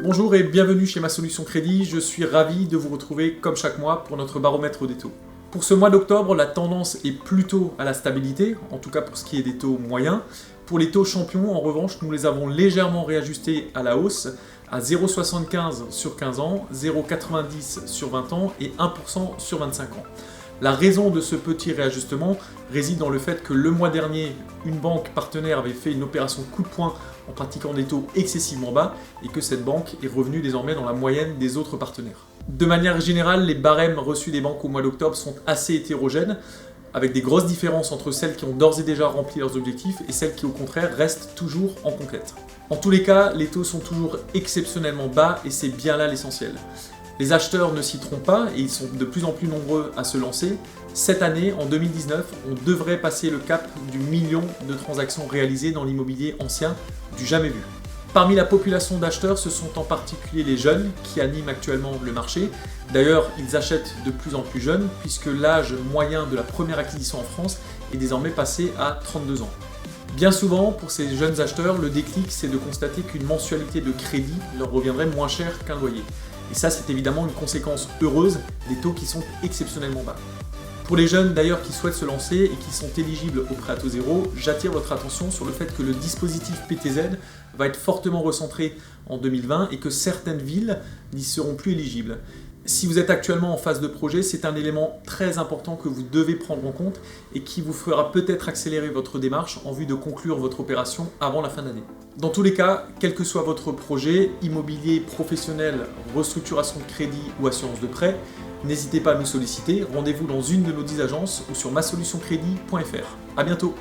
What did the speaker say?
Bonjour et bienvenue chez Ma Solution Crédit, je suis ravi de vous retrouver comme chaque mois pour notre baromètre des taux. Pour ce mois d'octobre, la tendance est plutôt à la stabilité, en tout cas pour ce qui est des taux moyens. Pour les taux champions, en revanche, nous les avons légèrement réajustés à la hausse, à 0,75 sur 15 ans, 0,90 sur 20 ans et 1% sur 25 ans. La raison de ce petit réajustement réside dans le fait que le mois dernier, une banque partenaire avait fait une opération coup de poing en pratiquant des taux excessivement bas et que cette banque est revenue désormais dans la moyenne des autres partenaires. De manière générale, les barèmes reçus des banques au mois d'octobre sont assez hétérogènes, avec des grosses différences entre celles qui ont d'ores et déjà rempli leurs objectifs et celles qui au contraire restent toujours en conquête. En tous les cas, les taux sont toujours exceptionnellement bas et c'est bien là l'essentiel. Les acheteurs ne s'y trompent pas et ils sont de plus en plus nombreux à se lancer. Cette année, en 2019, on devrait passer le cap du million de transactions réalisées dans l'immobilier ancien, du jamais vu. Parmi la population d'acheteurs, ce sont en particulier les jeunes qui animent actuellement le marché. D'ailleurs, ils achètent de plus en plus jeunes puisque l'âge moyen de la première acquisition en France est désormais passé à 32 ans. Bien souvent, pour ces jeunes acheteurs, le déclic, c'est de constater qu'une mensualité de crédit leur reviendrait moins cher qu'un loyer. Et ça, c'est évidemment une conséquence heureuse des taux qui sont exceptionnellement bas. Pour les jeunes d'ailleurs qui souhaitent se lancer et qui sont éligibles au prêt à taux zéro, j'attire votre attention sur le fait que le dispositif PTZ va être fortement recentré en 2020 et que certaines villes n'y seront plus éligibles. Si vous êtes actuellement en phase de projet, c'est un élément très important que vous devez prendre en compte et qui vous fera peut-être accélérer votre démarche en vue de conclure votre opération avant la fin d'année. Dans tous les cas, quel que soit votre projet, immobilier, professionnel, restructuration de crédit ou assurance de prêt, n'hésitez pas à nous solliciter. Rendez-vous dans une de nos 10 agences ou sur masolutioncredit.fr. À bientôt.